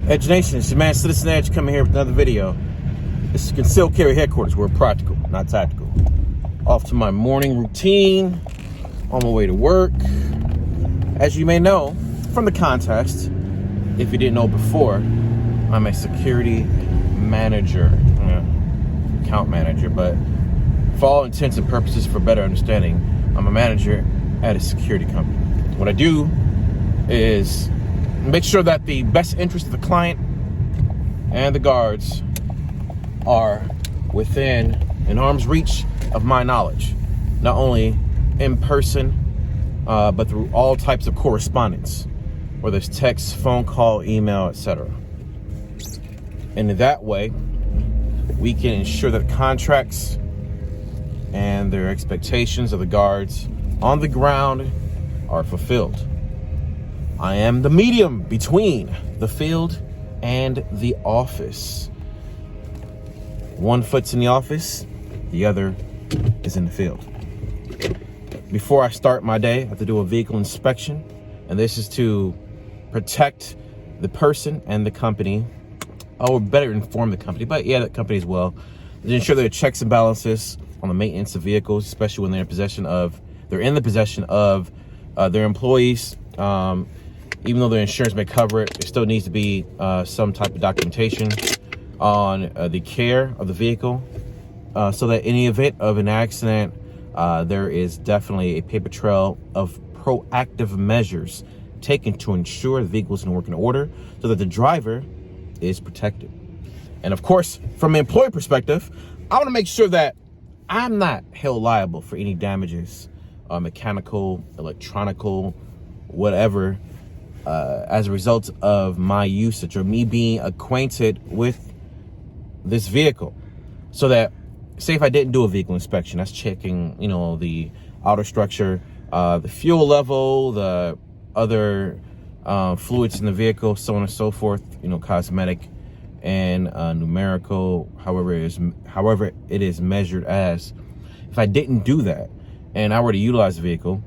Edge Nation, it's your man CitizenEdge coming here with another video. This is Concealed Carry Headquarters. We're practical, not tactical. Off to my morning routine, on my way to work. As you may know from the context, if you didn't know before, I'm a security manager, account manager, but for all intents and purposes, for better understanding, I'm a manager at a security company. What I do is make sure that the best interest of the client and the guards are within an arm's reach of my knowledge, not only in person, but through all types of correspondence, whether it's text, phone call, email, etc. And in that way, we can ensure that contracts and their expectations of the guards on the ground are fulfilled. I am the medium between the field and the office. One foot's in the office, the other is in the field. Before I start my day, I have to do a vehicle inspection, and this is to protect the person and the company, or better inform the company, but yeah, the company as well, to ensure there are checks and balances on the maintenance of vehicles, especially when they're in the possession of their employees. Even though their insurance may cover it, there still needs to be some type of documentation on the care of the vehicle, so that in the event of an accident, there is definitely a paper trail of proactive measures taken to ensure the vehicle is in working order so that the driver is protected. And of course, from an employee perspective, I want to make sure that I'm not held liable for any damages, mechanical, electronical, whatever, as a result of my usage or me being acquainted with this vehicle. So that, say if I didn't do a vehicle inspection, that's checking, the outer structure, the fuel level, the other fluids in the vehicle, so on and so forth, cosmetic and numerical, however it is measured as. If I didn't do that and I were to utilize the vehicle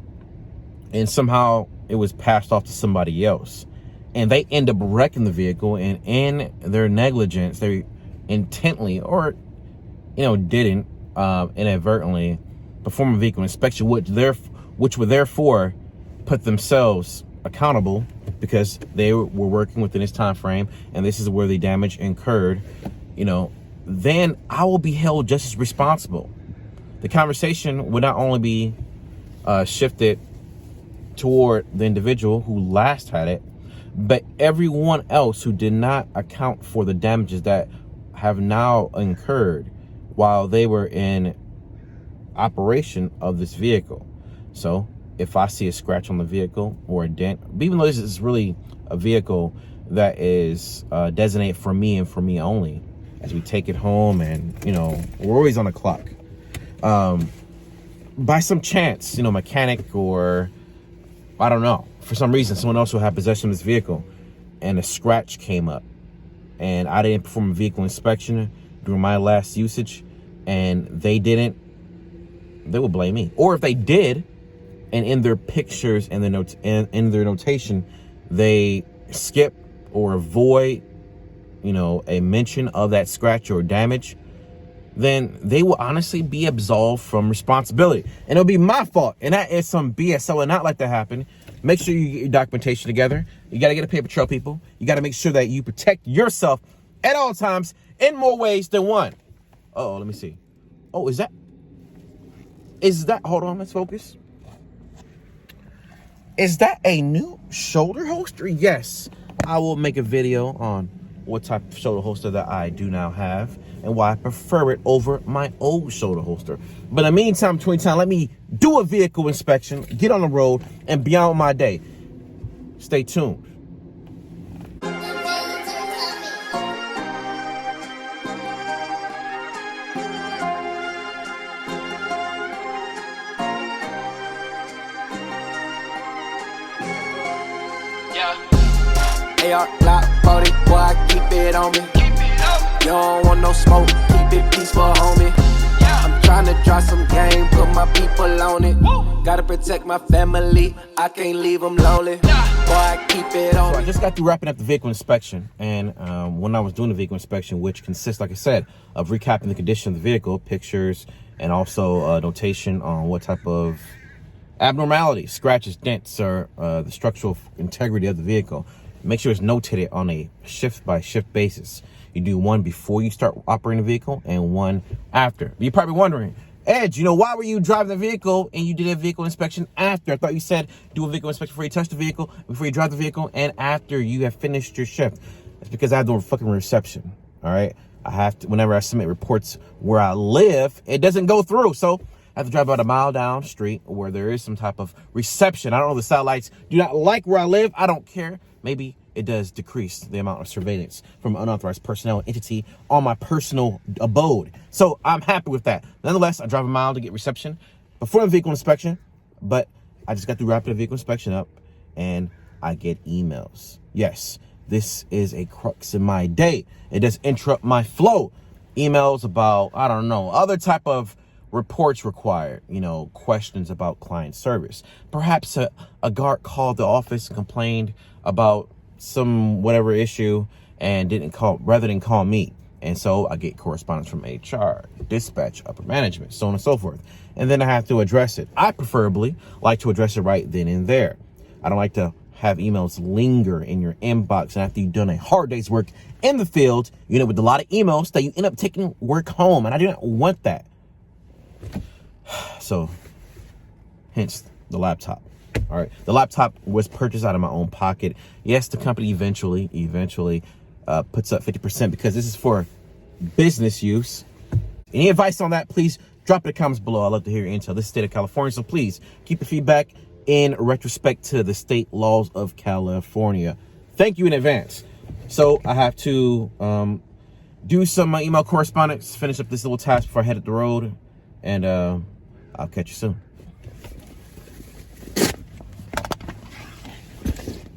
and somehow it was passed off to somebody else and they end up wrecking the vehicle, and in their negligence, they intently or didn't inadvertently perform a vehicle inspection, which would therefore put themselves accountable because they were working within this time frame, and this is where the damage incurred, then I will be held just as responsible. The conversation would not only be shifted toward the individual who last had it, but everyone else who did not account for the damages that have now incurred while they were in operation of this vehicle. So if I see a scratch on the vehicle or a dent, even though this is really a vehicle that is designated for me and for me only, as we take it home and, we're always on the clock. By some chance, mechanic or, I don't know, for some reason, someone else will have possession of this vehicle and a scratch came up and I didn't perform a vehicle inspection during my last usage and they didn't, they will blame me. Or if they did, and in their pictures and in their notation, they skip or avoid, a mention of that scratch or damage, then they will honestly be absolved from responsibility. And it'll be my fault. And that is some BS. I would not let that happen. Make sure you get your documentation together. You got to get a paper trail, people. You got to make sure that you protect yourself at all times in more ways than one. Oh, let me see. Oh, is that, hold on, let's focus. Is that a new shoulder holster? Yes, I will make a video on what type of shoulder holster that I do now have and why I prefer it over my old shoulder holster. But in the meantime, between time, let me do a vehicle inspection, get on the road, and be on my day. Stay tuned. AR Glock 40, boy, I keep it on me. You don't want no smoke, keep it peaceful, homie. I'm trying to draw some game, put my people on it. Gotta protect my family, I can't leave them lonely. I keep it on So I me. just got through wrapping up the vehicle inspection, and when I was doing the vehicle inspection, which consists, like I said, of recapping the condition of the vehicle, pictures, and also notation on what type of abnormalities, scratches, dents, or the structural integrity of the vehicle. Make sure it's notated on a shift-by-shift basis. You do one before you start operating the vehicle and one after. You're probably wondering, Edge, why were you driving the vehicle and you did a vehicle inspection after? I thought you said do a vehicle inspection before you touch the vehicle, before you drive the vehicle, and after you have finished your shift. It's because I have no fucking reception, all right? I have to, whenever I submit reports where I live, it doesn't go through. So I have to drive about a mile down street where there is some type of reception. I don't know, the satellites do not like where I live. I don't care. Maybe it does decrease the amount of surveillance from unauthorized personnel entity on my personal abode. So I'm happy with that. Nonetheless, I drive a mile to get reception before the vehicle inspection, but I just got through wrapping the vehicle inspection up and I get emails. Yes, this is a crux in my day. It does interrupt my flow. Emails about, I don't know, other type of reports required, questions about client service. Perhaps a guard called the office and complained about some whatever issue and rather than call me. And so I get correspondence from HR, dispatch, upper management, so on and so forth. And then I have to address it. I preferably like to address it right then and there. I don't like to have emails linger in your inbox. And after you've done a hard day's work in the field, with a lot of emails that you end up taking work home. And I do not want that. So, hence the laptop. All right. The laptop was purchased out of my own pocket. Yes, the company eventually puts up 50% because this is for business use. Any advice on that, please drop it in the comments below. I'd love to hear your intel. This is the state of California, so please keep your feedback in retrospect to the state laws of California. Thank you in advance. So I have to do some email correspondence, finish up this little task before I head up the road, and I'll catch you soon.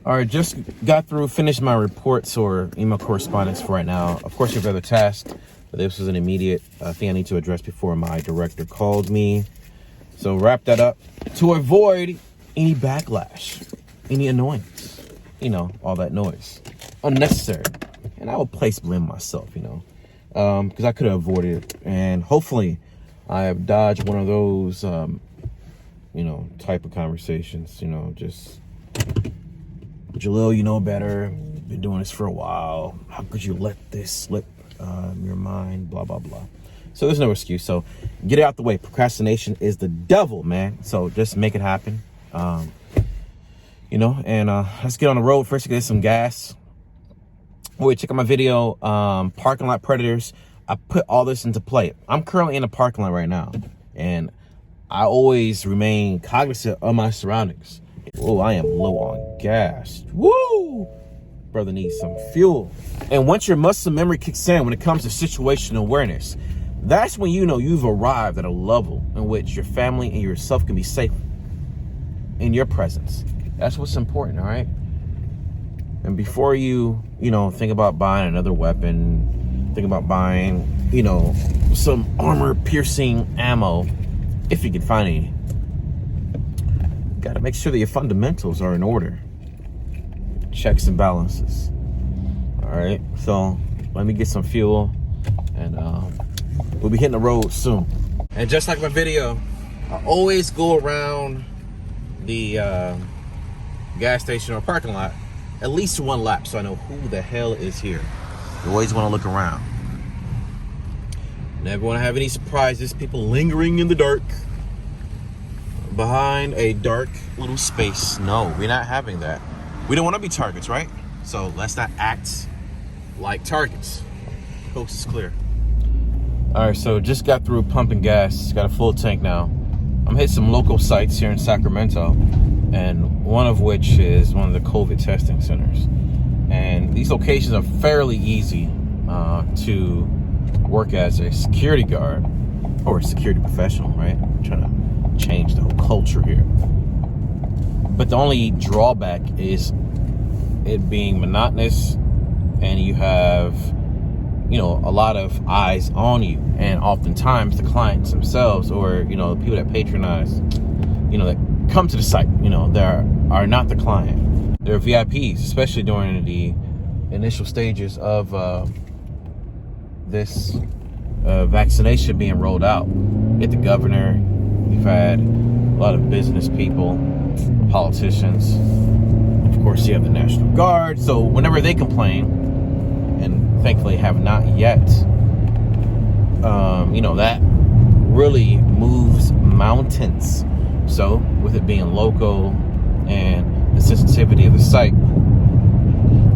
All right, just got through, finished my reports or email correspondence for right now. Of course, you have other tasks, but this was an immediate thing I need to address before my director called me. So wrap that up to avoid any backlash, any annoyance, all that noise, unnecessary. And I will place blame myself, because I could have avoided it. And hopefully I have dodged one of those, type of conversations, just, Jalil, you know better. Been doing this for a while. How could you let this slip your mind? Blah, blah, blah. So there's no excuse. So get it out the way. Procrastination is the devil, man. So just make it happen. And let's get on the road. First, get some gas. Wait, check out my video, Parking Lot Predators. I put all this into play. I'm currently in a parking lot right now, and I always remain cognizant of my surroundings. Oh, I am low on gas. Woo! Brother needs some fuel. And once your muscle memory kicks in when it comes to situational awareness, that's when you've arrived at a level in which your family and yourself can be safe in your presence. That's what's important, all right? And before you think about buying another weapon, think about buying, some armor-piercing ammo, if you can find any, got to make sure that your fundamentals are in order. Checks and balances. All right, so let me get some fuel, and we'll be hitting the road soon. And just like my video, I always go around the gas station or parking lot at least one lap so I know who the hell is here. You always want to look around. Never want to have any surprises, people lingering in the dark behind a dark little space. No, we're not having that. We don't want to be targets, right? So let's not act like targets. Coast is clear. All right, so just got through pumping gas. Got a full tank now. I'm hitting some local sites here in Sacramento, and one of which is one of the COVID testing centers. And these locations are fairly easy to work as a security guard or a security professional, right? I'm trying to change the whole culture here. But the only drawback is it being monotonous, and you have, a lot of eyes on you, and oftentimes the clients themselves, or the people that patronize, that come to the site, they are not the client. they're VIPs, especially during the initial stages of this vaccination being rolled out. You get the governor, you've had a lot of business people, politicians, of course you have the National Guard. So whenever they complain, and thankfully have not yet, that really moves mountains. So with it being local and the sensitivity of the site,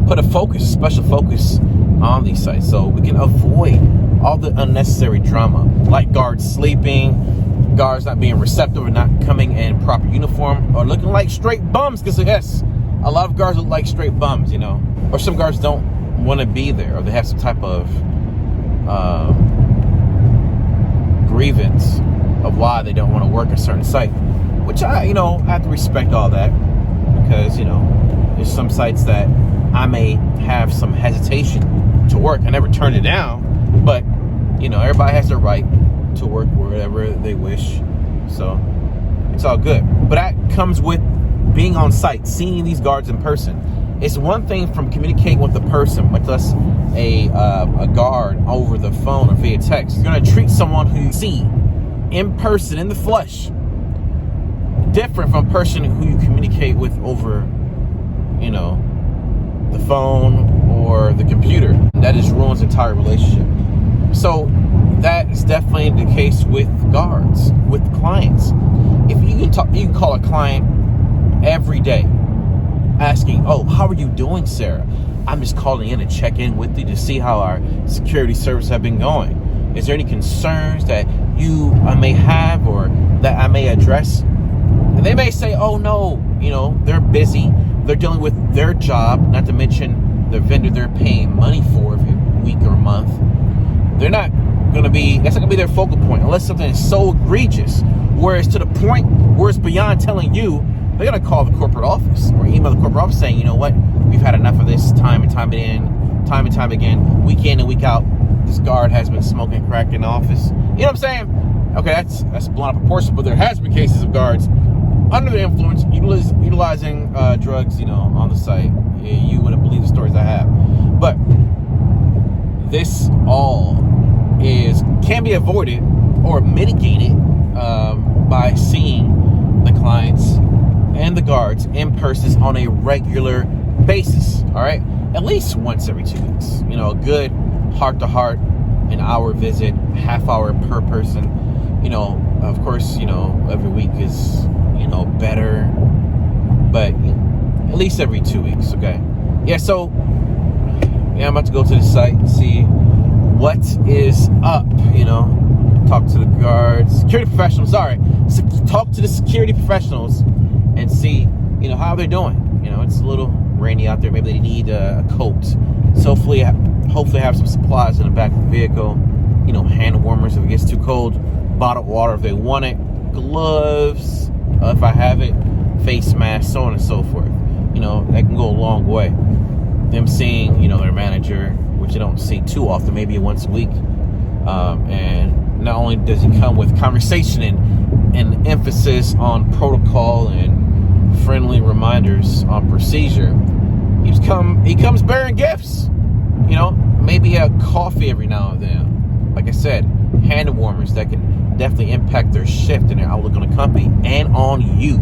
put a special focus on these sites so we can avoid all the unnecessary drama, like guards sleeping, guards not being receptive or not coming in proper uniform, or looking like straight bums. Because yes, a lot of guards look like straight bums, or some guards don't want to be there, or they have some type of grievance of why they don't want to work a certain site, which I have to respect all that, because there's some sites that I may have some hesitation to work. I never turned it down, but everybody has their right to work wherever they wish, so it's all good. But that comes with being on site, seeing these guards in person. It's one thing from communicating with the person, much less a guard over the phone or via text. You're going to treat someone who you see in person, in the flesh, different from a person who you communicate with over, the phone or the computer. That just ruins the entire relationship. So that is definitely the case with guards, with clients. If you can call a client every day asking, "Oh, how are you doing, Sarah? I'm just calling in to check in with you to see how our security service have been going. Is there any concerns that you may have or that I may address?" And they may say, "Oh no, they're busy. They're dealing with their job, not to mention the vendor they're paying money for every week or month. That's not going to be their focal point unless something is so egregious, whereas to the point where it's beyond telling you, they're going to call the corporate office or email the corporate office saying, you know what, we've had enough of this time and time again, week in and week out, this guard has been smoking crack in the office." You know what I'm saying? Okay, that's blown out of proportion, but there has been cases of guards under the influence, utilizing drugs, on the site. You wouldn't believe the stories I have. But this all can be avoided or mitigated by seeing the clients and the guards in person on a regular basis. All right, at least once every 2 weeks. A good heart-to-heart, an hour visit, half hour per person. Of course, every week is better, but at least every 2 weeks. Okay, so I'm about to go to the site and see what is up. Talk to the guards, security professionals. Talk to the security professionals and see how they're doing. It's a little rainy out there. Maybe they need a coat. So hopefully have some supplies in the back of the vehicle. Hand warmers if it gets too cold, bottled water if they want it, gloves if I have it, face mask, so on and so forth. That can go a long way. Them seeing their manager, which I don't see too often, maybe once a week, and not only does he come with conversation and emphasis on protocol and friendly reminders on procedure, he comes bearing gifts. Maybe a coffee every now and then. Like I said, hand warmers that can definitely impact their shift and their outlook on the company and on you.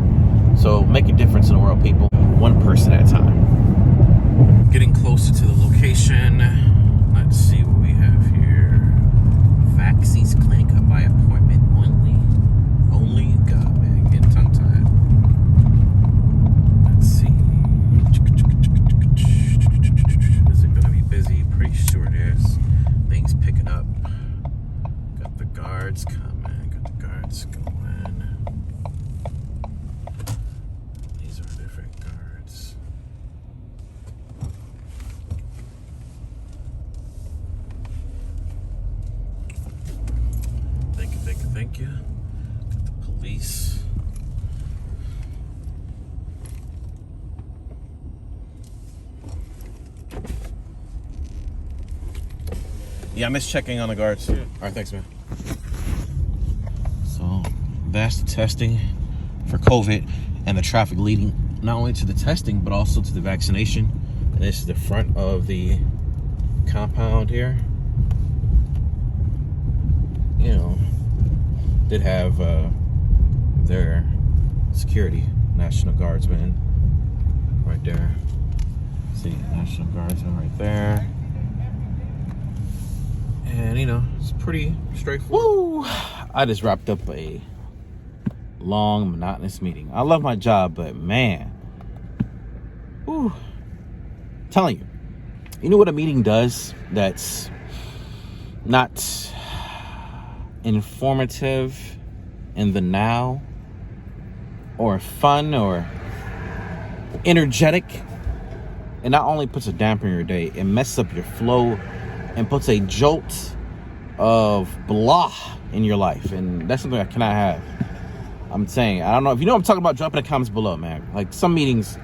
So make a difference in the world, people. One person at a time. Getting closer to the location. Let's see what we have here. Vaccines clinic by appointment only. God, man, getting tongue-tied. Let's see. Is it gonna be busy? Pretty sure it is. Things picking up. Got the guards coming. Got the guards going. These are different guards. Thank you. Got the police. Yeah, I missed checking on the guards. Yeah. All right, thanks, man. So that's the testing for COVID and the traffic leading not only to the testing, but also to the vaccination. And this is the front of the compound here. You know, did have their security, National Guardsmen right there. See, National Guardsmen right there. And, you know, it's pretty straightforward. Woo! I just wrapped up a long, monotonous meeting. I love my job, but man, whew, I'm telling you, you know what a meeting does that's not informative in the now, or fun, or energetic? It not only puts a damper in your day, it messes up your flow and puts a jolt of blah in your life. And that's something I cannot have. I'm saying, I don't know if you know what I'm talking about, drop in the comments below, man. Like, some meetings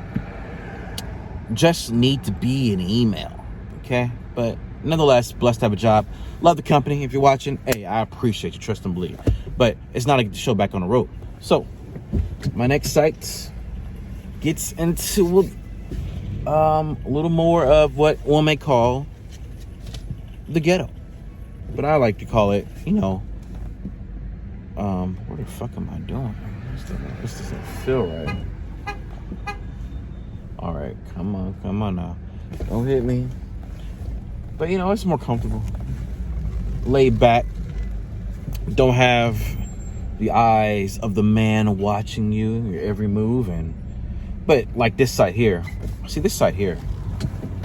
just need to be an email, okay? But nonetheless, blessed to have a job. Love the company. If you're watching, hey, I appreciate you, trust and believe. But it's not to get the show back on the road. So, my next site gets into a little more of what one may call the ghetto. But I like to call it, you know, where the fuck am I doing? This doesn't feel right. All right, come on now. Don't hit me. But, you know, it's more comfortable. Laid back. Don't have the eyes of the man watching you, your every move. But like this site here. See this site here.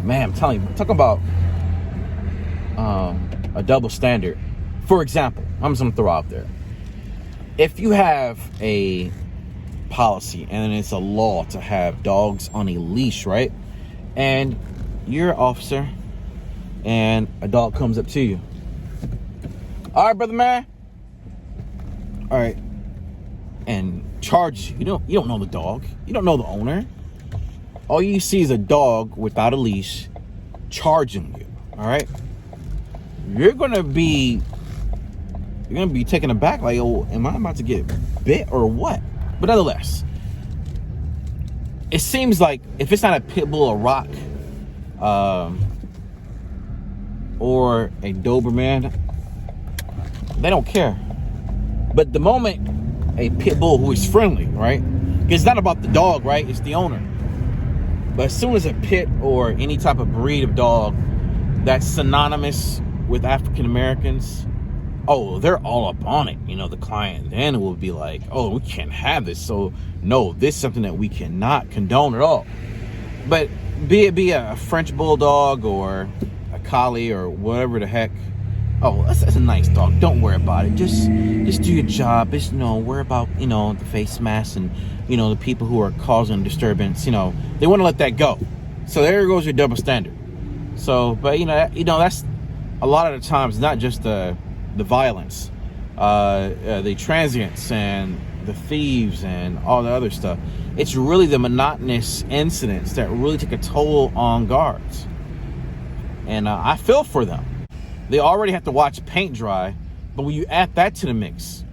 Man, I'm telling you, talk about a double standard. For example, I'm just gonna throw out there. If you have a policy and it's a law to have dogs on a leash, right? And you're an officer and a dog comes up to you. All right, brother man. All right. And charges you. You don't know the dog. You don't know the owner. All you see is a dog without a leash charging you. All right. You're gonna be taken aback, like, oh, am I about to get bit or what? But nonetheless, it seems like if it's not a pit bull, a rock, or a Doberman, they don't care. But the moment a pit bull who is friendly, right? Because it's not about the dog, right? It's the owner. But as soon as a pit or any type of breed of dog that's synonymous with African Americans, oh, they're all up on it. You know, the client then will be like, oh, we can't have this. So no, this is something that we cannot condone at all. But be it a French bulldog or a collie or whatever the heck, oh, that's a nice dog. Don't worry about it. Just do your job. Just, you know, worry about, you know, the face mask and, you know, the people who are causing disturbance. You know, they want to let that go. So there goes your double standard. So, but you know, that's a lot of the times not just the violence, the transients and the thieves and all the other stuff. It's really the monotonous incidents that really take a toll on guards. And I feel for them. They already have to watch paint dry, but when you add that to the mix,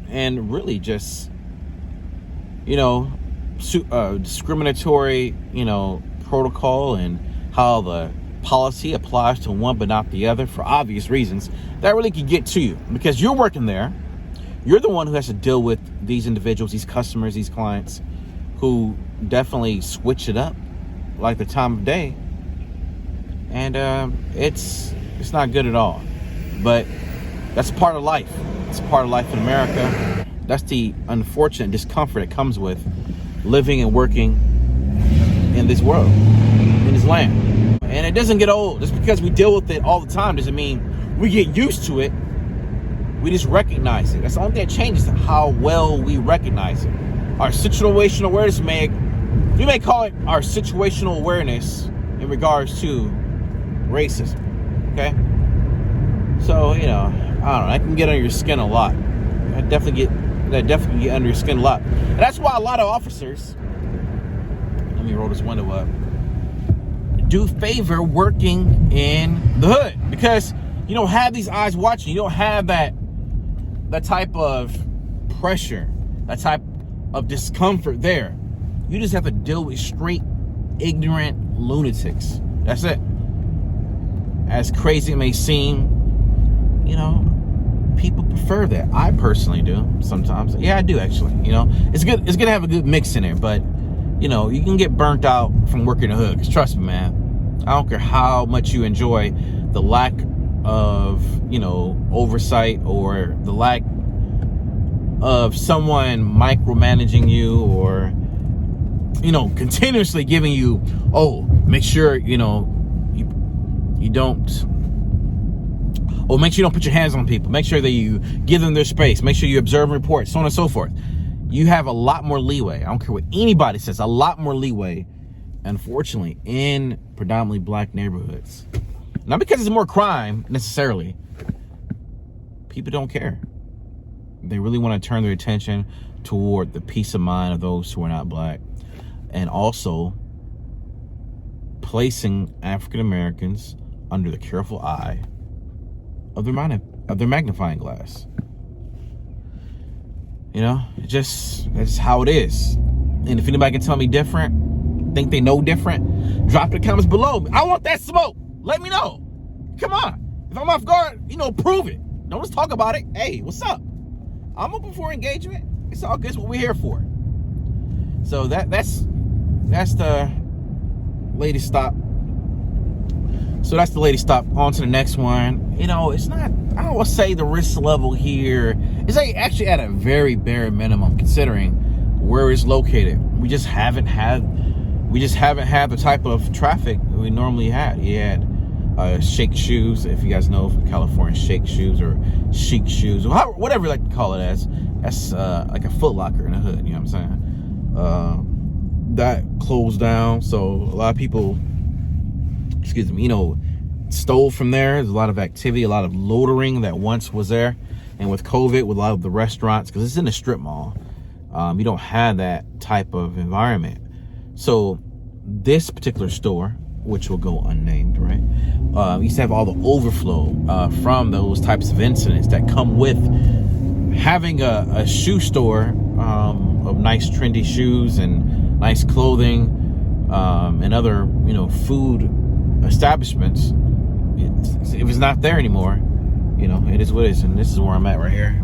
and really just, you know, discriminatory, you know, protocol and how the policy applies to one but not the other for obvious reasons, that really could get to you because you're working there. You're the one who has to deal with these individuals, these customers, these clients who definitely switch it up like the time of day. And it's not good at all. But that's part of life. It's part of life in America. That's the unfortunate discomfort that comes with living and working in this world, in this land. And it doesn't get old. Just because we deal with it all the time doesn't mean we get used to it. We just recognize it. That's the only thing that changes, how well we recognize it. Our situational awareness we may call it our situational awareness in regards to racism. Okay? So, you know, I don't know, that can get under your skin a lot. That definitely get under your skin a lot. And that's why a lot of officers, let me roll this window up, do favor working in the hood because you don't have these eyes watching. You don't have that type of pressure, that type of discomfort there. You just have to deal with straight, ignorant lunatics. That's it. As crazy it may seem, you know, people prefer that. I personally do sometimes. Yeah, I do actually. You know, it's good. It's gonna have a good mix in there, but you know, you can get burnt out from working the hood. 'Cause trust me, man, I don't care how much you enjoy the lack of, you know, oversight or the lack of someone micromanaging you or, you know, continuously giving you, oh, make sure, you know, you don't, oh, make sure you don't put your hands on people. Make sure that you give them their space. Make sure you observe and report, so on and so forth. You have a lot more leeway. I don't care what anybody says, a lot more leeway, unfortunately, in predominantly black neighborhoods. Not because there's more crime, necessarily. People don't care. They really want to turn their attention toward the peace of mind of those who are not black. And also placing African Americans under the careful eye of their magnifying glass. You know, that's how it is. And if anybody can tell me different, think they know different, drop the comments below. I want that smoke. Let me know. Come on. If I'm off guard, you know, prove it. Don't just talk about it. Hey, what's up? I'm open for engagement. It's all good. It's what we're here for. So that's the latest stop. So that's the latest stop. On to the next one. You know, it's not, I would say the risk level here is actually at a very bare minimum considering where it's located. We just haven't had the type of traffic we normally had. You had shake shoes, if you guys know from California, shake shoes or chic shoes, or whatever you like to call it as. That's like a Foot Locker in the hood, you know what I'm saying? That closed down, so a lot of people, excuse me, you know, stole from there. There's a lot of activity, a lot of loitering that once was there. And with COVID, with a lot of the restaurants, because it's in a strip mall, you don't have that type of environment. So this particular store, which will go unnamed, right? Used to have all the overflow from those types of incidents that come with having a shoe store of nice trendy shoes and nice clothing and other, you know, food establishments. It was not there anymore. You know, it is what it is, and this is where I'm at right here.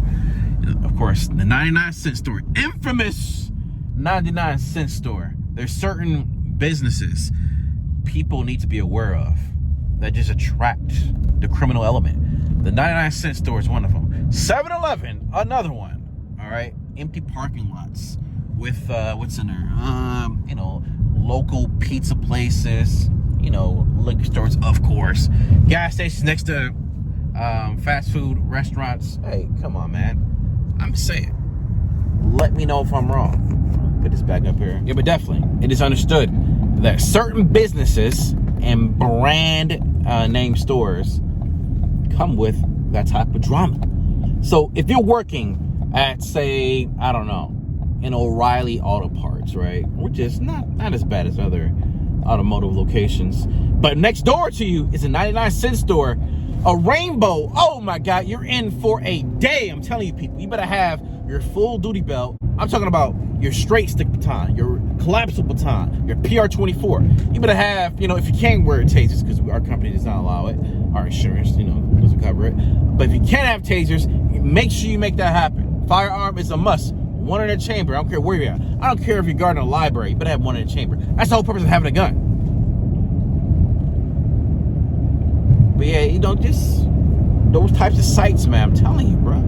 Of course, the 99-cent store, infamous 99-cent store. There's certain businesses people need to be aware of that just attract the criminal element. The 99-cent store is one of them. 7-Eleven, another one. All right, empty parking lots with what's in there? You know, local pizza places. You know, liquor stores, of course. Gas stations next to fast food restaurants. Hey, come on, man. I'm saying. Let me know if I'm wrong. Put this back up here. Yeah, but definitely, it is understood that certain businesses and brand name stores come with that type of drama. So if you're working at, say, I don't know, in O'Reilly Auto Parts, right? Which is not as bad as other automotive locations, but next door to you is a 99-cent store, a Rainbow. Oh my God, you're in for a day. I'm telling you, people, you better have your full duty belt. I'm talking about your straight stick baton, your collapsible baton, your PR-24. You better have, you know, if you can't wear tasers, because our company does not allow it, our insurance, you know, doesn't cover it. But if you can't have tasers, make sure you make that happen. Firearm is a must. One in a chamber. I don't care where you're at. I don't care if you're guarding a library. You better have one in a chamber. That's the whole purpose of having a gun. But yeah, you know, just those types of sites, man. I'm telling you, bro.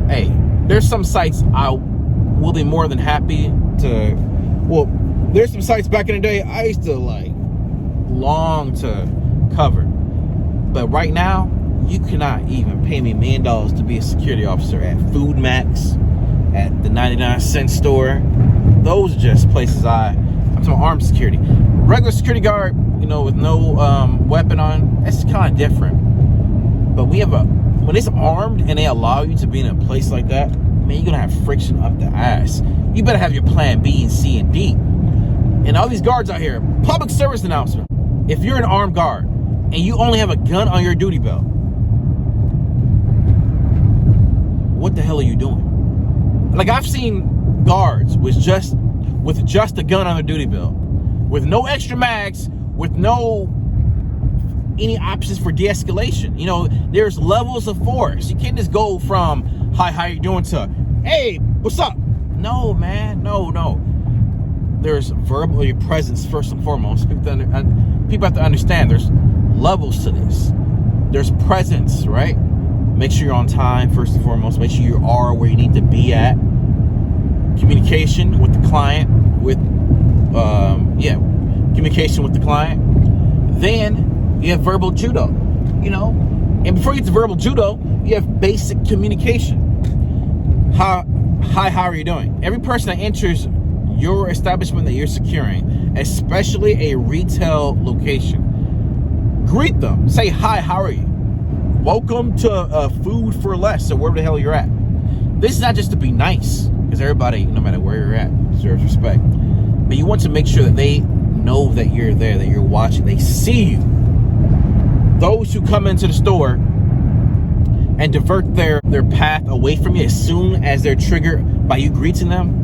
Hey, there's some sites I will be more than happy to. Well, there's some sites back in the day I used to like long to cover. But right now, you cannot even pay me $1 million to be a security officer at Food Max, at the 99-cent store. Those are just places I'm talking armed security. Regular security guard, you know, with no weapon on, that's kind of different. But when it's armed and they allow you to be in a place like that, man, you're gonna have friction up the ass. You better have your plan B and C and D. And all these guards out here, public service announcement. If you're an armed guard and you only have a gun on your duty belt, what the hell are you doing? Like, I've seen guards with just with just a gun on their duty belt, with no extra mags, with no any options for de-escalation. You know, there's levels of force. You can't just go from, hi, how you doing, to, hey, what's up? No, man, no. There's verbal presence first and foremost. People have to understand there's levels to this. There's presence, right? Make sure you're on time first and foremost. Make sure you are where you need to be at. Communication with the client, communication with the client. Then you have verbal judo, you know, and before you get to verbal judo, you have basic communication. How are you doing? Every person that enters your establishment that you're securing, especially a retail location, greet them. Say, hi, how are you? Welcome to Food for Less, or wherever the hell you're at. This is not just to be nice, because everybody, no matter where you're at, deserves respect. But you want to make sure that they know that you're there, that you're watching, they see you. Those who come into the store and divert their path away from you as soon as they're triggered by you greeting them,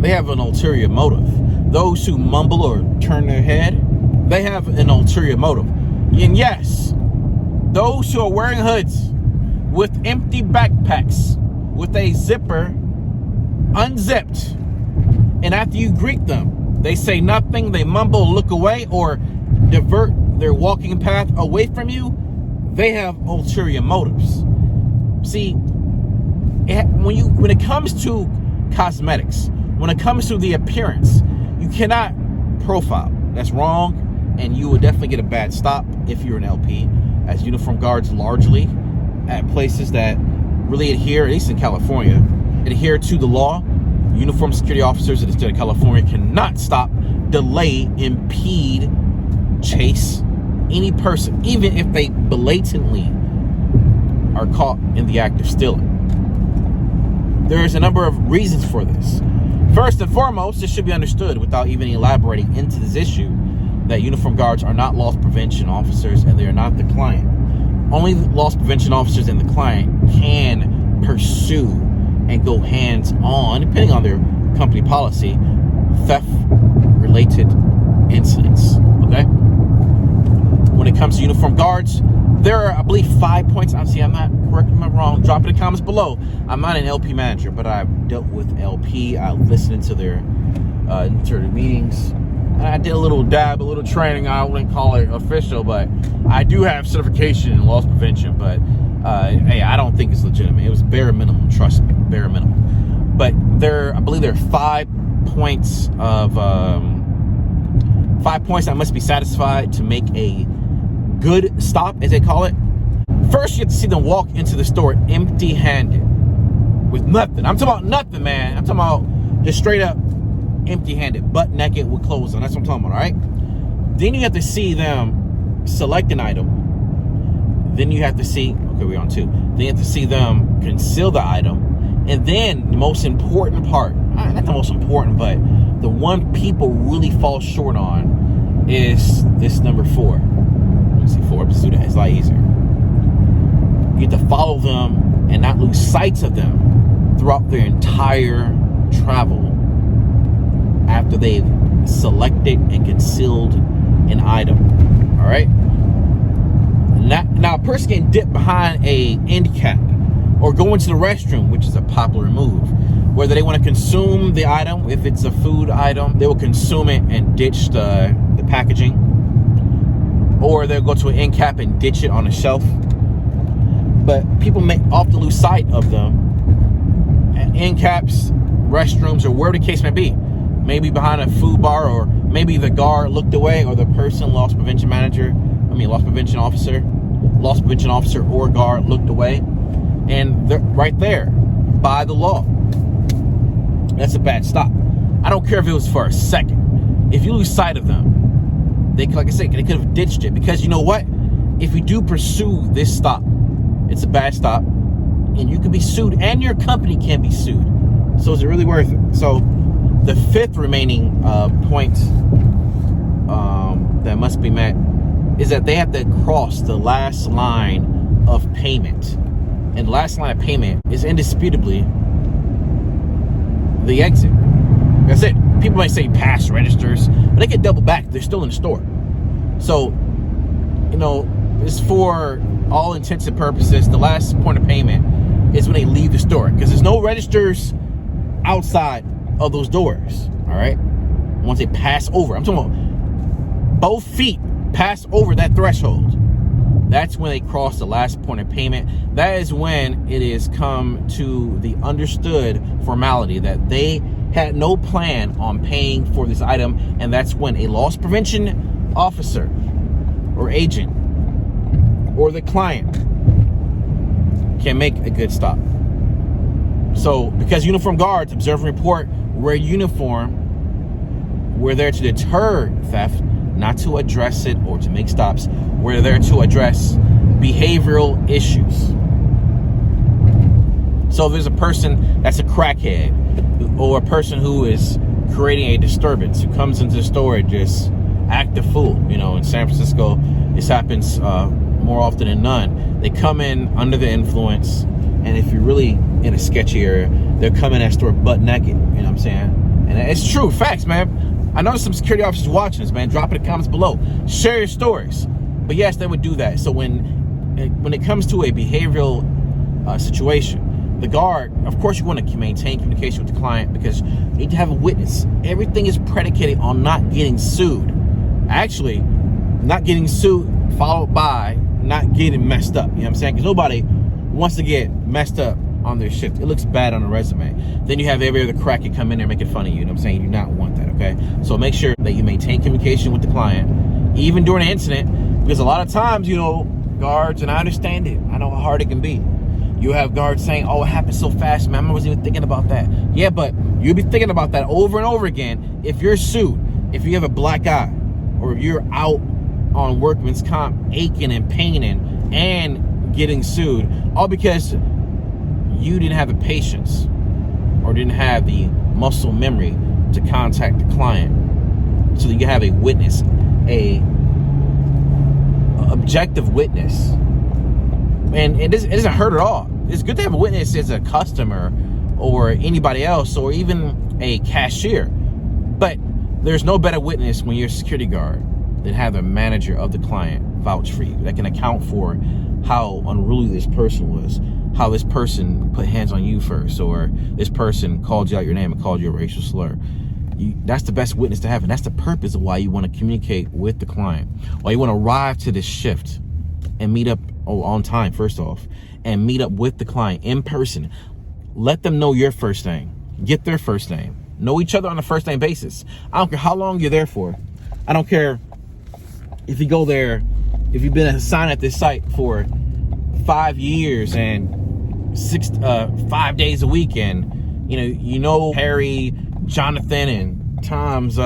they have an ulterior motive. Those who mumble or turn their head, they have an ulterior motive. And yes, those who are wearing hoods with empty backpacks, with a zipper unzipped, and after you greet them, they say nothing, they mumble, look away, or divert their walking path away from you, they have ulterior motives. See, when it comes to cosmetics, when it comes to the appearance, you cannot profile. That's wrong, and you will definitely get a bad stop if you're an LP, as uniform guards largely at places that really adhere, at least in California, adhere to the law. Uniform security officers in the state of California cannot stop, delay, impede, chase any person, even if they blatantly are caught in the act of stealing. There's a number of reasons for this. First and foremost, it should be understood without even elaborating into this issue that uniform guards are not loss prevention officers and they are not the client. Only loss prevention officers and the client can pursue and go hands-on, depending on their company policy, theft-related incidents, okay? When it comes to uniform guards, there are, I believe, 5 points. I'm not correct me if I'm wrong. Drop it in the comments below. I'm not an LP manager, but I've dealt with LP. I listened to their meetings. And I did a little training. I wouldn't call it official, but I do have certification in loss prevention. But hey, I don't think it's legitimate. It was bare minimum, trust me, bare minimum. But I believe there are 5 points of 5 points that must be satisfied to make a good stop, as they call it. First, you have to see them walk into the store empty-handed with nothing. I'm talking about nothing, man. I'm talking about just straight up empty-handed, butt naked with clothes on. That's what I'm talking about, all right? Then you have to see them select an item. Then you have to see, okay, we're on 2. Then you have to see them conceal the item. And then the most important part, not the most important, but the one people really fall short on is this number 4. Let me see, 4. Let's do that. It's a lot easier. You have to follow them and not lose sight of them throughout their entire travel after they've selected and concealed an item. All right? Now a person can dip behind a end cap or go into the restroom, which is a popular move. Whether they want to consume the item, if it's a food item, they will consume it and ditch the packaging. Or they'll go to an end cap and ditch it on a shelf. But people may often lose sight of them at end caps, restrooms, or wherever the case may be. Maybe behind a food bar, or maybe the guard looked away, or the person, loss prevention officer or guard looked away, and they're right there by the law. That's a bad stop. I don't care if it was for a second. If you lose sight of them, like I said, they could have ditched it, because you know what? If you do pursue this stop, it's a bad stop, and you can be sued, and your company can be sued. So is it really worth it? So the 5th remaining point that must be met is that they have to cross the last line of payment. And the last line of payment is indisputably the exit. That's it. People might say pass registers, but they get double back. They're still in the store. So, you know, it's for all intents and purposes, the last point of payment is when they leave the store, because there's no registers outside of those doors. All right. Once they pass over, I'm talking about both feet pass over that threshold. That's when they cross the last point of payment. That is when it is come to the understood formality that they had no plan on paying for this item, and that's when a loss prevention officer or agent or the client can make a good stop. So, because uniformed guards observe and report wear uniform, we're there to deter theft, not to address it or to make stops. We're there to address behavioral issues. So if there's a person that's a crackhead or a person who is creating a disturbance, who comes into the store and just act a fool, you know, in San Francisco, this happens more often than none. They come in under the influence, and if you're really in a sketchy area, they're coming at the store butt naked, you know what I'm saying? And it's true, facts, man. I know some security officers watching this, man. Drop it in the comments below. Share your stories. But yes, they would do that. So when it comes to a behavioral situation, the guard, of course, you want to maintain communication with the client because you need to have a witness. Everything is predicated on not getting sued. Actually, not getting sued followed by not getting messed up. You know what I'm saying? Because nobody wants to get messed up on their shift. It looks bad on a resume. Then you have every other crackhead come in there making fun of you. You know what I'm saying? You do not want that, okay? So make sure that you maintain communication with the client, even during an incident, because a lot of times, you know, guards, and I understand it, I know how hard it can be. You have guards saying, oh, it happened so fast, man, I wasn't even thinking about that. Yeah, but you'll be thinking about that over and over again if you're sued, if you have a black eye, or if you're out on workman's comp, aching and paining and getting sued, all because you didn't have the patience or didn't have the muscle memory to contact the client so that you have a witness, a objective witness. And it doesn't hurt at all. It's good to have a witness as a customer or anybody else or even a cashier. But there's no better witness when you're a security guard than have the manager of the client vouch for you. That can account for how unruly this person was, how this person put hands on you first, or this person called you out your name and called you a racial slur. That's the best witness to have, and that's the purpose of why you want to communicate with the client, why you want to arrive to this shift and meet up on time, first off, and meet up with the client in person. Let them know your first name, get their first name, know each other on a first name basis. I don't care how long you're there for. I don't care if you go there, if you've been assigned at this site for 5 years and 5 days a week, and you know Harry, Jonathan, and Tom's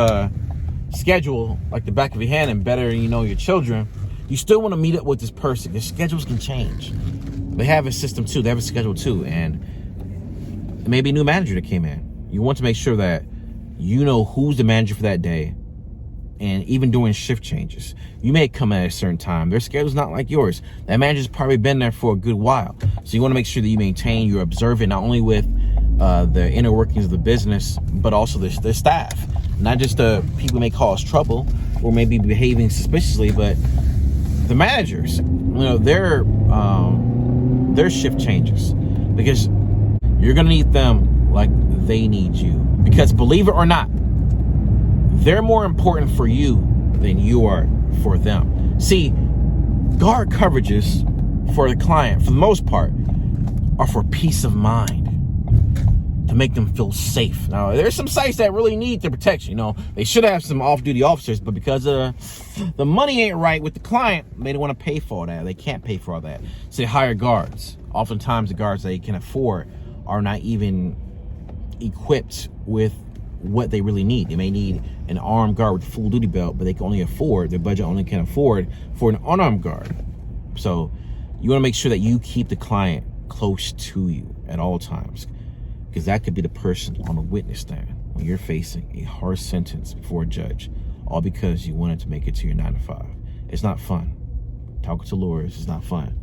schedule like the back of your hand, and better you know your children, you still want to meet up with this person. Their schedules can change. They have a system too. They have a schedule too, and maybe a new manager that came in. You want to make sure that you know who's the manager for that day. And even during shift changes, you may come at a certain time. Their schedule's not like yours. That manager's probably been there for a good while. So you want to make sure that you maintain, you're observant, not only with the inner workings of the business, but also the staff. Not just the people who may cause trouble or may be behaving suspiciously, but the managers, their shift changes. Because you're going to need them like they need you. Because believe it or not, they're more important for you than you are for them. See, guard coverages for the client, for the most part, are for peace of mind, to make them feel safe. Now, there's some sites that really need the protection. They should have some off-duty officers, but because the money ain't right with the client, they don't want to pay for all that. They can't pay for all that. So they hire guards. Oftentimes, the guards they can afford are not even equipped with what they really need. They may need an armed guard with a full duty belt, but they can only afford, their budget only can afford for an unarmed guard. So you want to make sure that you keep the client close to you at all times, because that could be the person on the witness stand when you're facing a harsh sentence before a judge, all because you wanted to make it to your 9 to 5. It's not fun. Talking to lawyers is not fun.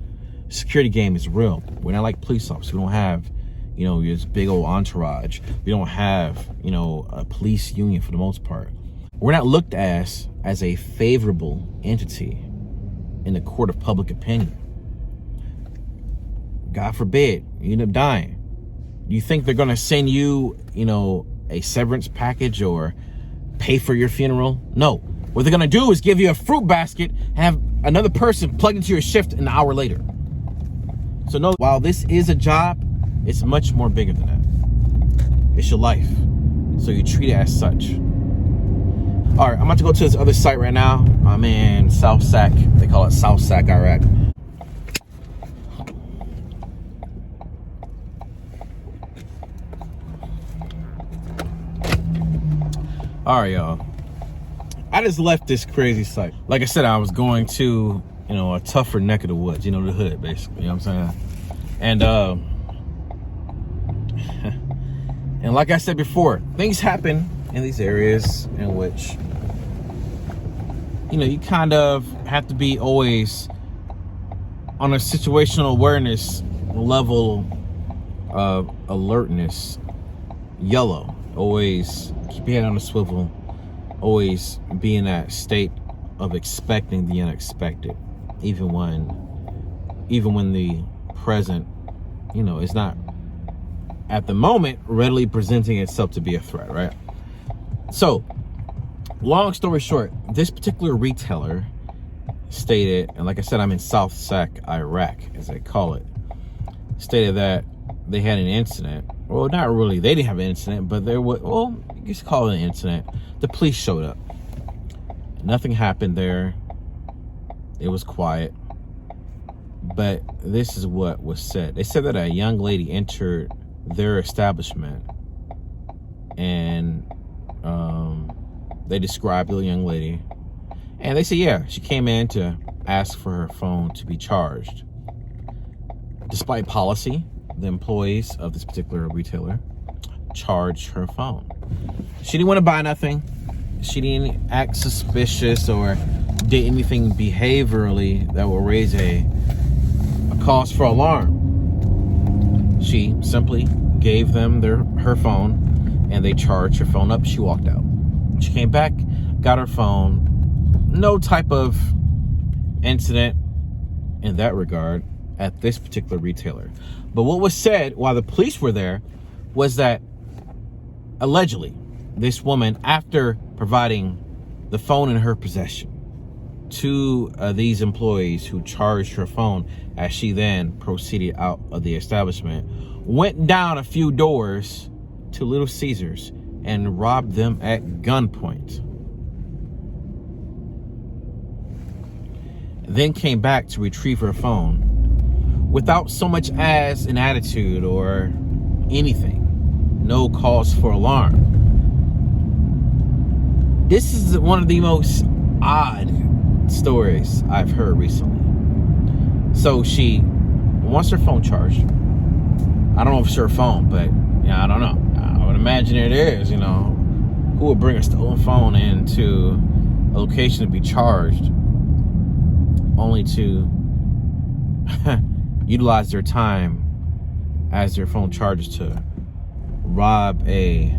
Security game is real. We're not like police officers. We don't have you know, this big old entourage. We don't have, you know, a police union for the most part. We're not looked at as a favorable entity in the court of public opinion. God forbid, you end up dying. You think they're going to send you, you know, a severance package or pay for your funeral? No. What they're going to do is give you a fruit basket and have another person plugged into your shift an hour later. So no, while this is a job, it's much more bigger than that. It's your life. So you treat it as such. All right, I'm about to go to this other site right now. I'm in South Sac. They call it South Sac, Iraq. All right, y'all. I just left this crazy site. Like I said, I was going to, you know, a tougher neck of the woods, you know, the hood, basically. You know what I'm saying? And and like I said before, things happen in these areas in which, you know, you kind of have to be always on a situational awareness level of alertness. Yellow. Always keep your head on the swivel. Always be in that state of expecting the unexpected, even when the present, you know, is not at the moment readily presenting itself to be a threat, right? So, long story short, this particular retailer stated, and like I said, I'm in South Sac, Iraq, as they call it, stated that they had an incident. Well, not really. They didn't have an incident, but there was, well, you just call it an incident. The police showed up. Nothing happened there. It was quiet. But this is what was said. They said that a young lady entered their establishment, and they described the young lady, and they said, yeah, she came in to ask for her phone to be charged. Despite policy, the employees of this particular retailer charged her phone. She didn't want to buy nothing. She didn't act suspicious or did anything behaviorally that will raise a cause for alarm. She simply gave them her phone, and they charged her phone up. She walked out. She came back, got her phone. No type of incident in that regard at this particular retailer. But what was said while the police were there was that allegedly this woman, after providing the phone in her possession to these employees who charged her phone, as she then proceeded out of the establishment, went down a few doors to Little Caesars and robbed them at gunpoint. Then came back to retrieve her phone without so much as an attitude or anything. No cause for alarm. This is one of the most odd stories I've heard recently. So she wants her phone charged. I don't know if it's her phone, but yeah, I don't know. I would imagine it is, you know. Who would bring a stolen phone into a location to be charged only to utilize their time as their phone charges to rob a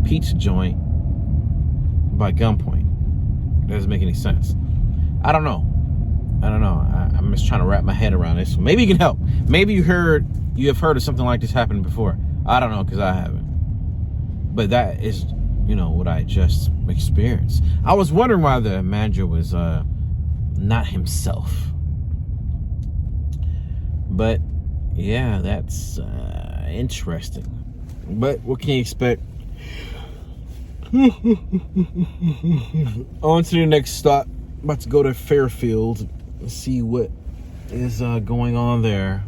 pizza joint by gunpoint? Doesn't make any sense. I don't know. I'm just trying to wrap my head around this. Maybe you can help. Maybe you have heard of something like this happening before. I don't know, because I haven't. But that is, you know, what I just experienced. I was wondering why the manager was not himself. But yeah, that's interesting. But what can you expect? On to the next stop. About to go to Fairfield and see what is going on there.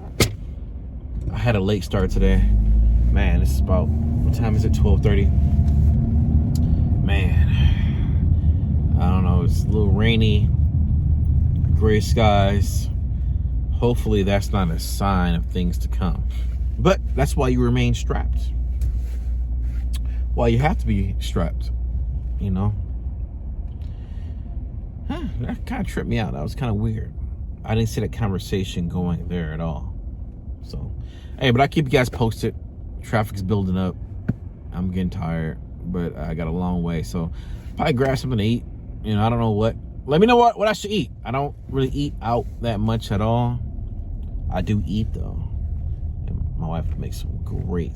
I had a late start today. Man, this is about, what time is it? 12:30. Man, I don't know. It's a little rainy, gray skies. Hopefully that's not a sign of things to come. But that's why you remain strapped. Why you have to be strapped, you know. That kind of tripped me out. That was kind of weird. I didn't see that conversation going there at all. So, hey, but I keep you guys posted. Traffic's building up. I'm getting tired, but I got a long way. So, probably grab something to eat. You know, I don't know what. Let me know what I should eat. I don't really eat out that much at all. I do eat though. And my wife makes some great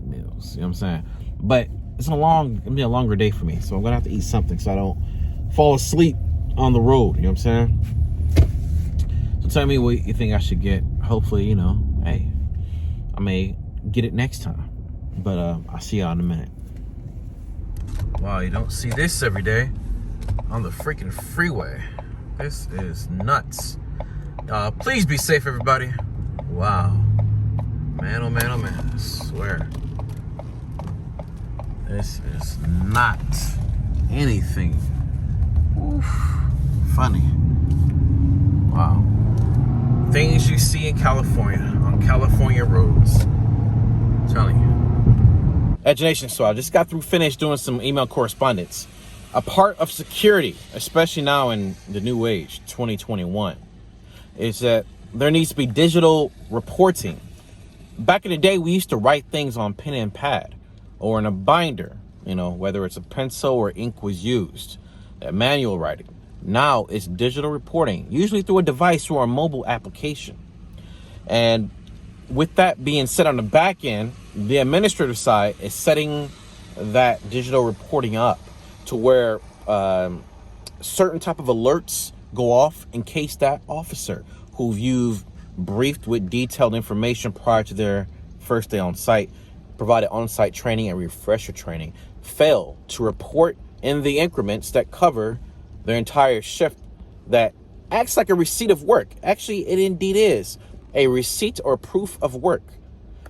meals. You know what I'm saying? But it's gonna be a longer day for me. So I'm gonna have to eat something so I don't fall asleep on the road. You know what I'm saying? So tell me what you think I should get. Hopefully, you know, hey, I may get it next time. But I'll see y'all in a minute. Wow, you don't see this every day on the freaking freeway. This is nuts. Please be safe, everybody. Wow. Man, oh man, oh man. I swear. This is not anything funny. Wow. Things you see in California, on California roads. I'm telling you. Edge Nation, so I just got through finished doing some email correspondence. A part of security, especially now in the new age, 2021, is that there needs to be digital reporting. Back in the day, we used to write things on pen and pad or in a binder, you know, whether it's a pencil or ink was used, manual writing. Now it's digital reporting, usually through a device or a mobile application. And with that being set on the back end, the administrative side is setting that digital reporting up to where certain type of alerts go off in case that officer who you've briefed with detailed information prior to their first day on site, provided on-site training and refresher training, fail to report in the increments that cover their entire shift, that acts like a receipt of work. Actually, it indeed is a receipt or proof of work.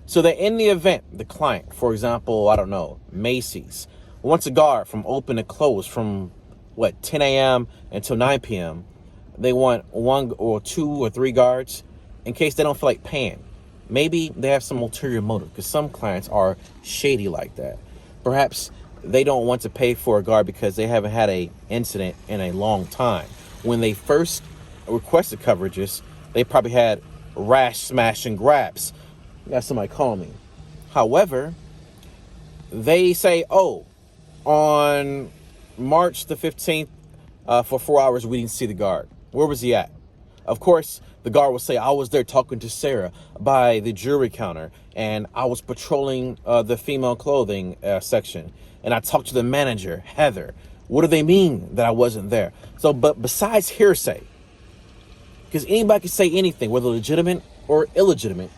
So that in the event the client, for example, I don't know, Macy's, wants a guard from open to close from 10 a.m. until 9 p.m. They want 1 or 2 or 3 guards in case they don't feel like paying. Maybe they have some ulterior motive, because some clients are shady like that. Perhaps they don't want to pay for a guard because they haven't had an incident in a long time. When they first requested coverages, they probably had rash, smash, and grabs. Got somebody calling me. However, they say, oh, on March the 15th, for 4 hours, we didn't see the guard. Where was he at? Of course, the guard will say, I was there talking to Sarah by the jewelry counter, and I was patrolling the female clothing section, and I talked to the manager, Heather. What do they mean that I wasn't there? So, but besides hearsay, because anybody can say anything, whether legitimate or illegitimate,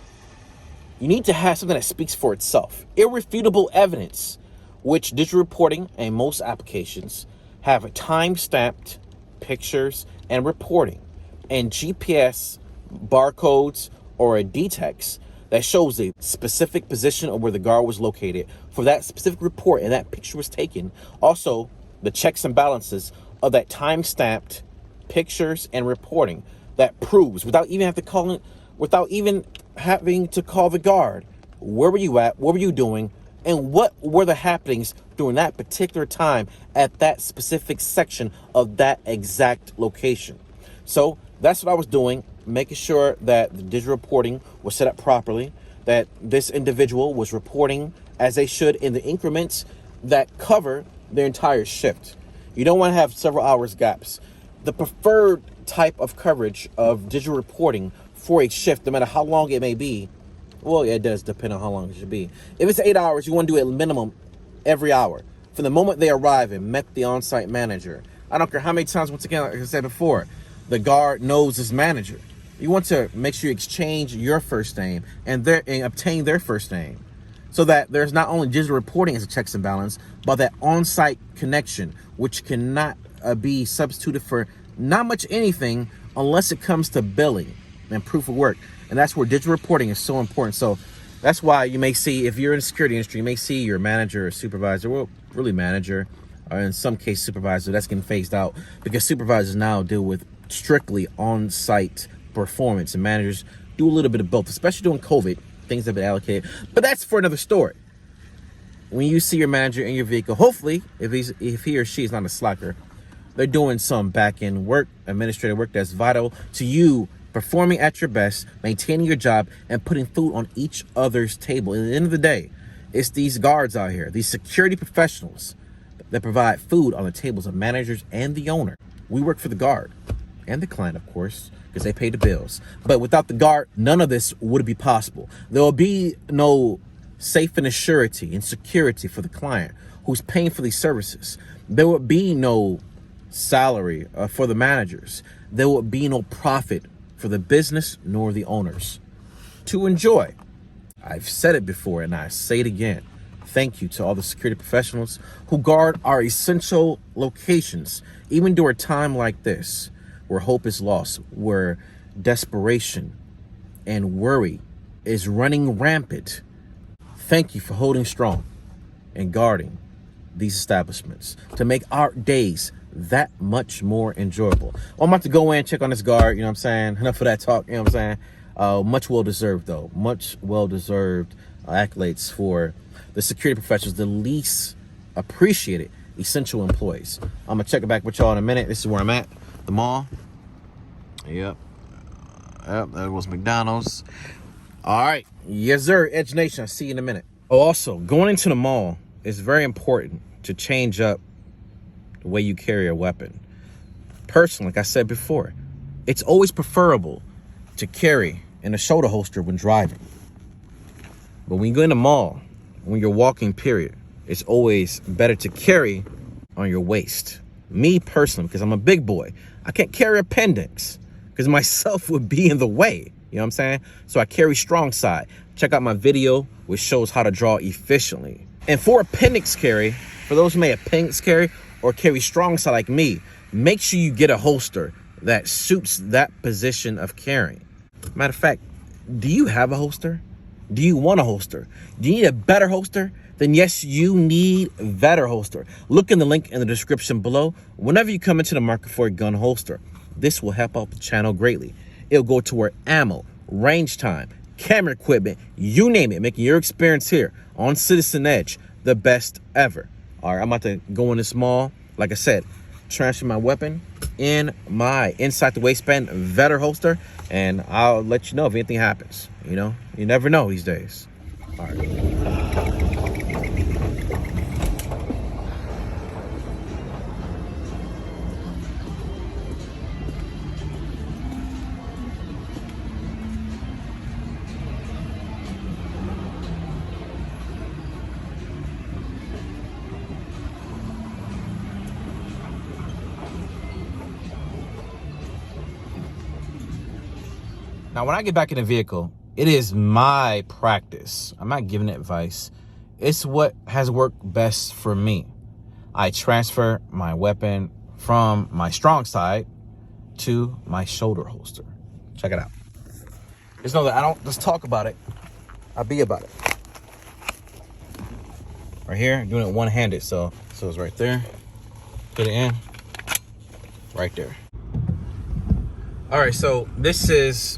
you need to have something that speaks for itself. Irrefutable evidence, which digital reporting and most applications have time-stamped pictures and reporting, and GPS barcodes or a detext that shows a specific position of where the guard was located for that specific report and that picture was taken. Also, the checks and balances of that time-stamped pictures and reporting that proves, without even having to call the guard, where were you at, what were you doing, and what were the happenings during that particular time at that specific section of that exact location. So that's what I was doing, making sure that the digital reporting was set up properly, that this individual was reporting as they should in the increments that cover their entire shift. You don't want to have several hours gaps. The preferred type of coverage of digital reporting for a shift, no matter how long it may be, well, it does depend on how long it should be. If it's 8 hours, you want to do it minimum every hour. From the moment they arrive and met the on-site manager. I don't care how many times, once again, like I said before, the guard knows his manager. You want to make sure you exchange your first name and obtain their first name, so that there's not only digital reporting as a checks and balance, but that on-site connection, which cannot be substituted for not much anything unless it comes to billing and proof of work. And that's where digital reporting is so important. So that's why you may see, if you're in the security industry, you may see your manager or supervisor, well, really manager, or in some case supervisor, that's getting phased out, because supervisors now deal with strictly on-site performance, and managers do a little bit of both, especially during COVID. Things have been allocated, but that's for another story. When you see your manager in your vehicle, hopefully, if he or she is not a slacker, they're doing some back-end work, administrative work that's vital to you performing at your best, maintaining your job, and putting food on each other's table. At the end of the day, it's these guards out here, these security professionals that provide food on the tables of managers and the owner. We work for the guard and the client, of course, because they pay the bills. But without the guard, none of this would be possible. There will be no safe and assurity and security for the client who's paying for these services. There would be no salary for the managers. There would be no profit for the business nor the owners to enjoy. I've said it before and I say it again. Thank you to all the security professionals who guard our essential locations, even during a time like this, where hope is lost, where desperation and worry is running rampant. Thank you for holding strong and guarding these establishments to make our days that much more enjoyable. Well, I'm about to go in and check on this guard, you know what I'm saying? Enough of that talk, you know what I'm saying? Much well-deserved, though. Much well-deserved accolades for the security professionals, the least appreciated essential employees. I'm going to check it back with y'all in a minute. This is where I'm at, the mall. Yep, that was McDonald's. All right. Yes, sir. Edge Nation, I'll see you in a minute. Oh, also, going into the mall, it's very important to change up the way you carry a weapon. Personally, like I said before, it's always preferable to carry in a shoulder holster when driving. But when you go in the mall, when you're walking, period, it's always better to carry on your waist. Me personally, because I'm a big boy, I can't carry appendix because myself would be in the way. You know what I'm saying? So I carry strong side. Check out my video, which shows how to draw efficiently. And for appendix carry, for those who may appendix carry or carry strong side like me, make sure you get a holster that suits that position of carrying. Matter of fact, do you have a holster? Do you want a holster? Do you need a better holster? Then yes, you need a better holster. Look in the link in the description below whenever you come into the market for a gun holster. This will help out the channel greatly. It'll go toward ammo, range time, camera equipment, you name it, making your experience here on CitizenEdge the best ever. All right, I'm about to go in this mall. Like I said, transfer my weapon in my inside the waistband Vetter holster, and I'll let you know if anything happens. You know, you never know these days. All right. Now, when I get back in the vehicle, it is my practice. I'm not giving advice. It's what has worked best for me. I transfer my weapon from my strong side to my shoulder holster. Check it out. Just know that I don't just talk about it. I be about it. Right here, I'm doing it one-handed. So it's right there. Put it in. Right there. All right, so this is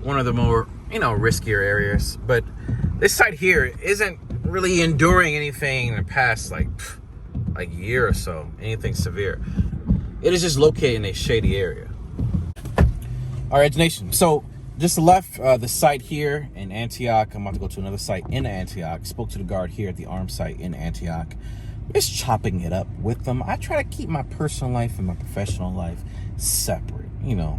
one of the more, riskier areas, but this site here isn't really enduring anything in the past like year or so, anything severe. It is just located in a shady area. All right, Edge Nation. So just left the site here in Antioch. I'm about to go to another site in Antioch. Spoke to the guard here at the arms site in Antioch. Just chopping it up with them. I try to keep my personal life and my professional life separate.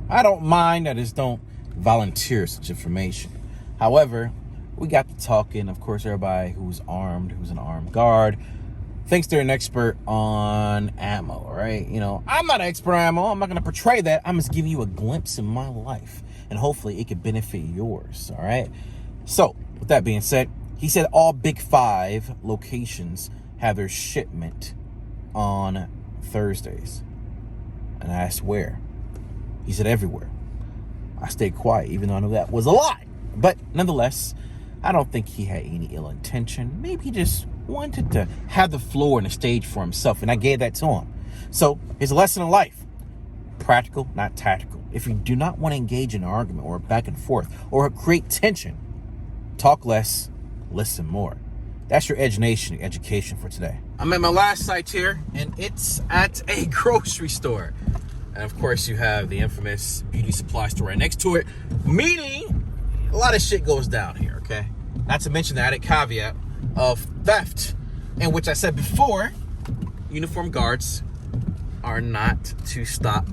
I don't mind. I just don't volunteer such information. However, we got to talking. Of course, everybody who's armed, who's an armed guard, thinks they're an expert on ammo, right? I'm not an expert on ammo. I'm not going to portray that. I'm just giving you a glimpse in my life, and hopefully it could benefit yours, all right? So, with that being said, he said all Big 5 locations have their shipment on Thursdays. And I asked where. He said everywhere. I stayed quiet, even though I knew that was a lie. But nonetheless, I don't think he had any ill intention. Maybe he just wanted to have the floor and the stage for himself, and I gave that to him. So his lesson in life: practical, not tactical. If you do not want to engage in an argument or back and forth or create tension, talk less, listen more. That's your Edge Nation education for today. I'm at my last site here, and it's at a grocery store. And of course, you have the infamous beauty supply store right next to it, meaning a lot of shit goes down here, okay? Not to mention the added caveat of theft, in which I said before, uniformed guards are not to stop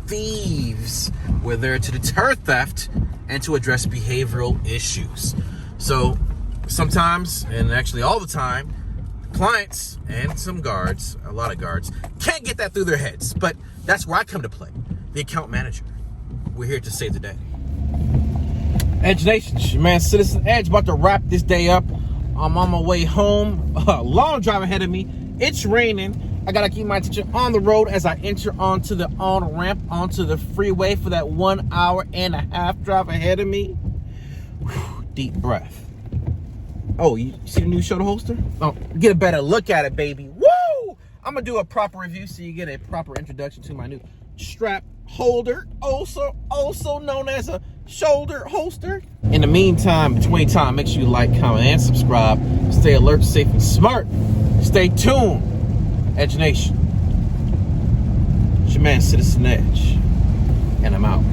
thieves. We're there to deter theft and to address behavioral issues. So sometimes, and actually all the time, clients and some guards, a lot of guards, can't get that through their heads. But that's where I come to play, the account manager. We're here to save the day. Edge Nation, your man CitizenEdge, about to wrap this day up. I'm on my way home. Long drive ahead of me. It's raining. I gotta keep my attention on the road as I enter onto the on-ramp, onto the freeway for that 1 hour and a half drive ahead of me. Whew, deep breath. Oh, you see the new shoulder holster? Oh, get a better look at it, baby. Woo! I'm gonna do a proper review so you get a proper introduction to my new strap holder, also known as a shoulder holster. In the meantime, between time, make sure you like, comment, and subscribe. Stay alert, safe, and smart. Stay tuned, Edge Nation. It's your man CitizenEdge, and I'm out.